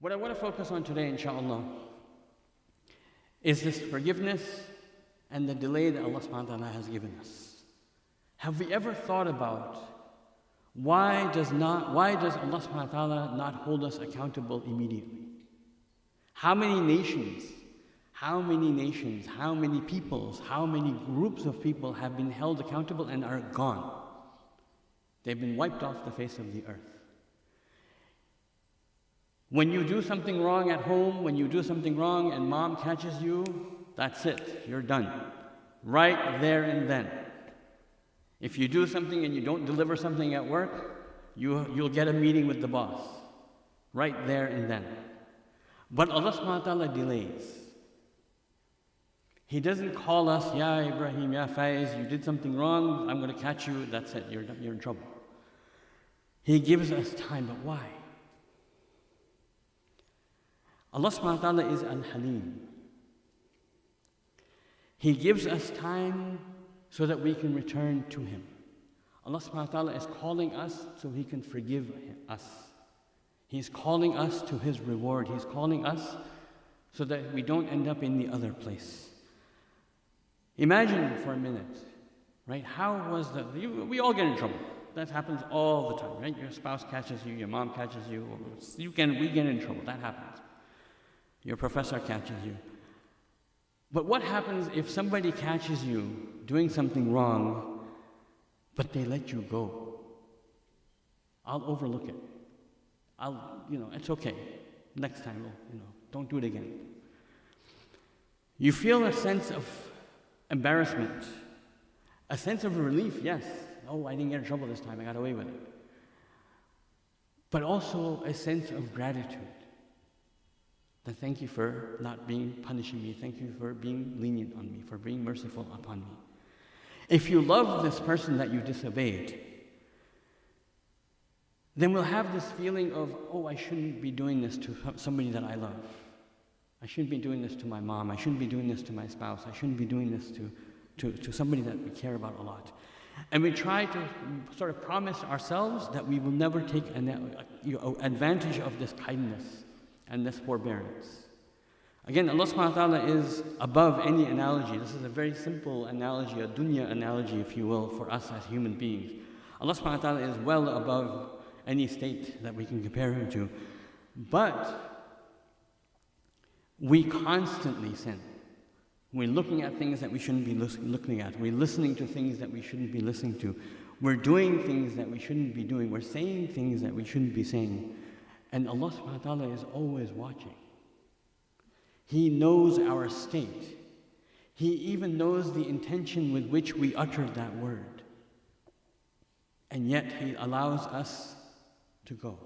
What I want to focus on today, inshallah, is this forgiveness and the delay that Allah subhanahu wa ta'ala has given us. Have we ever thought about why does Allah subhanahu wa ta'ala not hold us accountable immediately? How many nations, how many peoples, how many groups of people have been held accountable and are gone? They've been wiped off the face of the earth. When you do something wrong at home, when you do something wrong and mom catches you, that's it, you're done. Right there and then. If you do something and you don't deliver something at work, you'll get a meeting with the boss. Right there and then. But Allah subhanahu wa ta'ala delays. He doesn't call us, Ya Ibrahim, Ya Fayez, you did something wrong, I'm going to catch you, that's it, you're in trouble. He gives us time, but why? Allah subhanahu wa ta'ala is Al-Halim. He gives us time so that we can return to Him. Allah subhanahu wa ta'ala is calling us so He can forgive us. He's calling us to His reward. He's calling us so that we don't end up in the other place. Imagine for a minute, right? How was that? We all get in trouble. That happens all the time, right? Your spouse catches you, your mom catches you, we get in trouble. That happens. Your professor catches you. But what happens if somebody catches you doing something wrong, but they let you go? I'll overlook it. It's okay. Next time, don't do it again. You feel a sense of embarrassment, a sense of relief, yes. Oh, I didn't get in trouble this time, I got away with it. But also a sense of gratitude. That thank you for not punishing me, thank you for being lenient on me, for being merciful upon me. If you love this person that you disobeyed, then we'll have this feeling of, oh, I shouldn't be doing this to somebody that I love. I shouldn't be doing this to my mom, I shouldn't be doing this to my spouse, I shouldn't be doing this to somebody that we care about a lot. And we try to sort of promise ourselves that we will never take advantage of this kindness and this forbearance. Again, Allah subhanahu wa ta'ala is above any analogy. This is a very simple analogy, a dunya analogy, if you will, for us as human beings. Allah subhanahu wa ta'ala is well above any state that we can compare Him to. But we constantly sin. We're looking at things that we shouldn't be looking at. We're listening to things that we shouldn't be listening to. We're doing things that we shouldn't be doing. We're saying things that we shouldn't be saying. And Allah subhanahu wa ta'ala is always watching. He knows our state. He even knows the intention with which we uttered that word. And yet He allows us to go.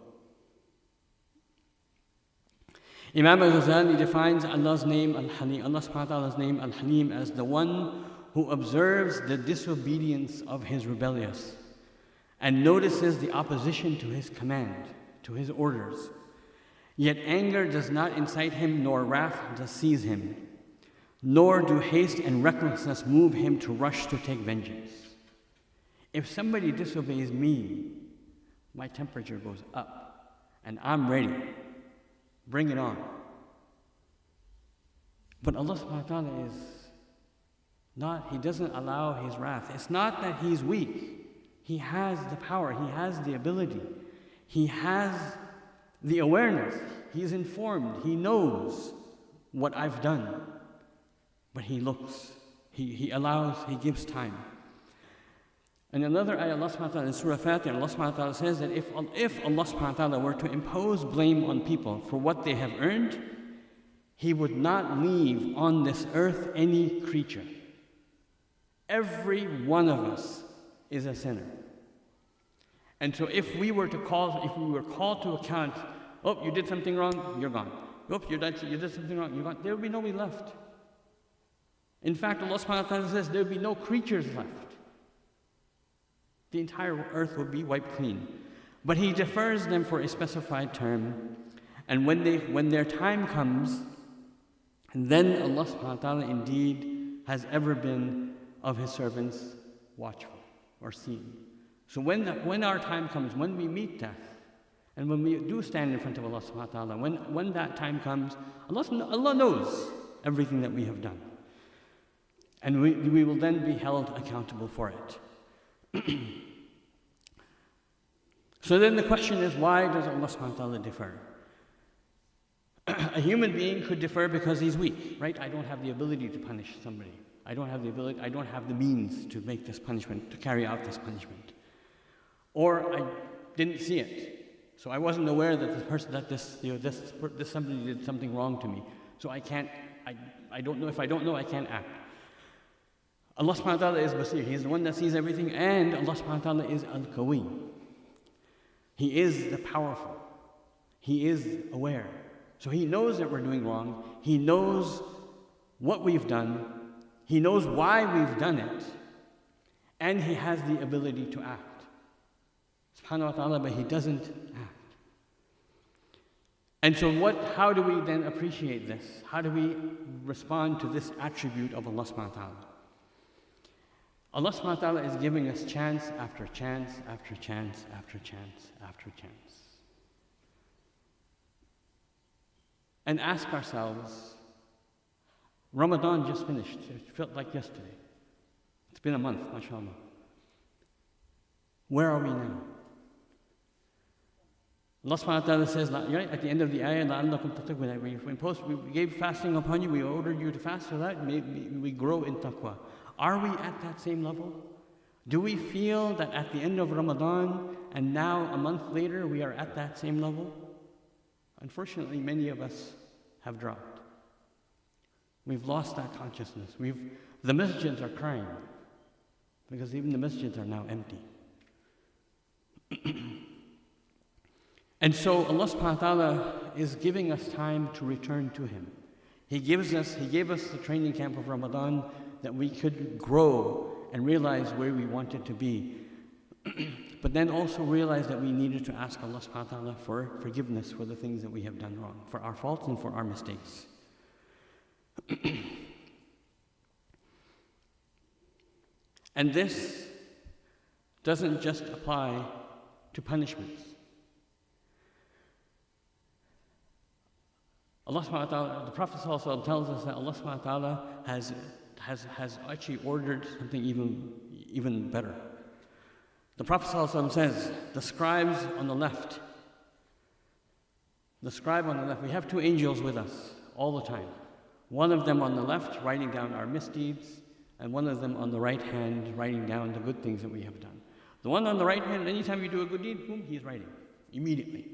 Imam al-Ghazali defines Allah's name Al-Halim, Allah subhanahu wa ta'ala's name Al-Halim, as the one who observes the disobedience of his rebellious and notices the opposition to His command, to His orders. Yet anger does not incite him, nor wrath does seize him, nor do haste and recklessness move him to rush to take vengeance. If somebody disobeys me, my temperature goes up, and I'm ready. Bring it on. But Allah subhanahu wa ta'ala He doesn't allow His wrath. It's not that He's weak. He has the power, He has the ability, He has the awareness, He's informed, He knows what I've done. But He looks, He allows, He gives time. And another ayah, Allah subhanahu wa ta'ala, in Surah Fatiha, Allah subhanahu wa ta'ala says that if Allah subhanahu wa ta'ala were to impose blame on people for what they have earned, He would not leave on this earth any creature. Every one of us is a sinner. And so if we were called to account, oh, you did something wrong, you're gone. Oh, you did something wrong, you're gone. There will be nobody left. In fact, Allah subhanahu wa ta'ala says there will be no creatures left. The entire earth will be wiped clean. But He defers them for a specified term. And when their time comes, then Allah subhanahu wa ta'ala indeed has ever been of His servants watchful or seeing. So when our time comes, when we meet death, And when we do stand in front of Allah subhanahu wa ta'ala, when that time comes, Allah knows everything that we have done. And we will then be held accountable for it. So then the question is, why does Allah subhanahu wa ta'ala defer? A human being could defer because he's weak, right? I don't have the ability to punish somebody. I don't have the means to make this punishment, to carry out this punishment. Or I didn't see it. So I wasn't aware that this somebody did something wrong to me. So I don't know, if I don't know, I can't act. Allah subhanahu wa ta'ala is Basir. He is the one that sees everything, and Allah subhanahu wa ta'ala is Al-Qawi. He is the powerful. He is aware. So He knows that we're doing wrong. He knows what we've done. He knows why we've done it. And He has the ability to act. Subhanahu wa ta'ala, but He doesn't act. And so how do we then appreciate this? How do we respond to this attribute of Allah subhanahu wa ta'ala? Allah subhanahu wa ta'ala is giving us chance after chance after chance after chance after chance. And ask ourselves, Ramadan just finished. It felt like yesterday. It's been a month, mashallah. Where are we now? Allah subhanahu wa ta'ala says, right, at the end of the ayah, لَعَلَّكُمْ تَتَّقُونَ. We gave fasting upon you, we ordered you to fast, so that we grow in taqwa. Are we at that same level? Do we feel that at the end of Ramadan and now a month later we are at that same level? Unfortunately, many of us have dropped. We've lost that consciousness. The masjids are crying because even the masjids are now empty. And so Allah subhanahu wa ta'ala is giving us time to return to Him. He gave us the training camp of Ramadan that we could grow and realize where we wanted to be. But then also realize that we needed to ask Allah subhanahu wa ta'ala for forgiveness for the things that we have done wrong, for our faults and for our mistakes. And this doesn't just apply to punishments. Allah subhanahu wa ta'ala, the Prophet ﷺ tells us that Allah subhanahu wa ta'ala has actually ordered something even better. The Prophet ﷺ says, the scribes on the left, we have two angels with us all the time. One of them on the left writing down our misdeeds, and one of them on the right hand writing down the good things that we have done. The one on the right hand, anytime you do a good deed, boom, he's writing immediately.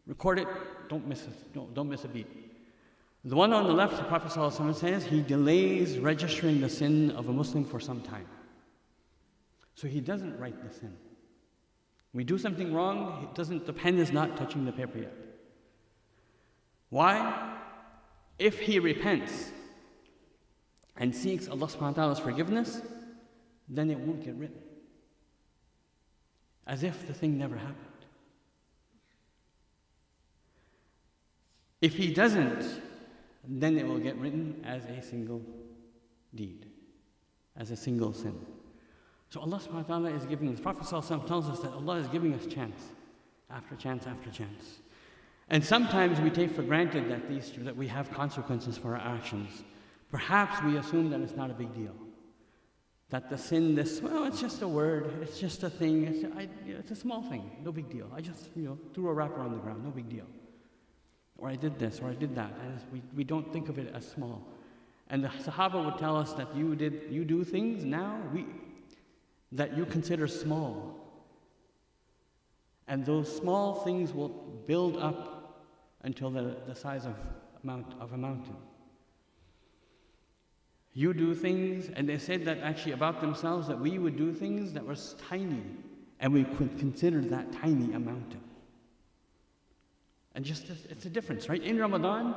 Record it, don't miss a beat. The one on the left, the Prophet ﷺ says, he delays registering the sin of a Muslim for some time. So he doesn't write the sin. We do something wrong, the pen is not touching the paper yet. Why? If he repents and seeks Allah subhanahu wa ta'ala's forgiveness, then it won't get written. As if the thing never happened. If he doesn't, then it will get written as a single deed, as a single sin. So Allah subhanahu wa ta'ala is giving us, Prophet ﷺ tells us that Allah is giving us chance after chance after chance. And sometimes we take for granted that we have consequences for our actions. Perhaps we assume that it's not a big deal. That the sin, it's just a word, it's just a thing, it's a small thing, no big deal. I just, threw a wrapper on the ground, no big deal. Or I did this, or I did that. And we don't think of it as small. And the Sahaba would tell us that you do things now that you consider small. And those small things will build up until the size of a mountain. You do things, and they said that actually about themselves, that we would do things that were tiny, and we could consider that tiny a mountain. And it's a difference, right? In Ramadan,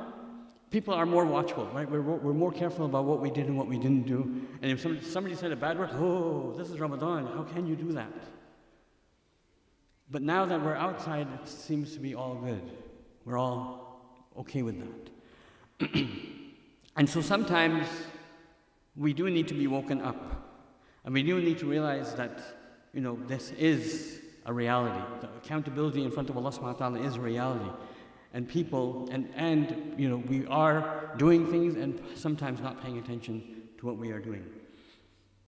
people are more watchful, right? We're more careful about what we did and what we didn't do. And if somebody said a bad word, oh, this is Ramadan, how can you do that? But now that we're outside, it seems to be all good. We're all okay with that. And so sometimes we do need to be woken up. And we do need to realize that, this is a reality. The accountability in front of Allah subhanahu wa ta'ala is a reality. And people, and we are doing things and sometimes not paying attention to what we are doing.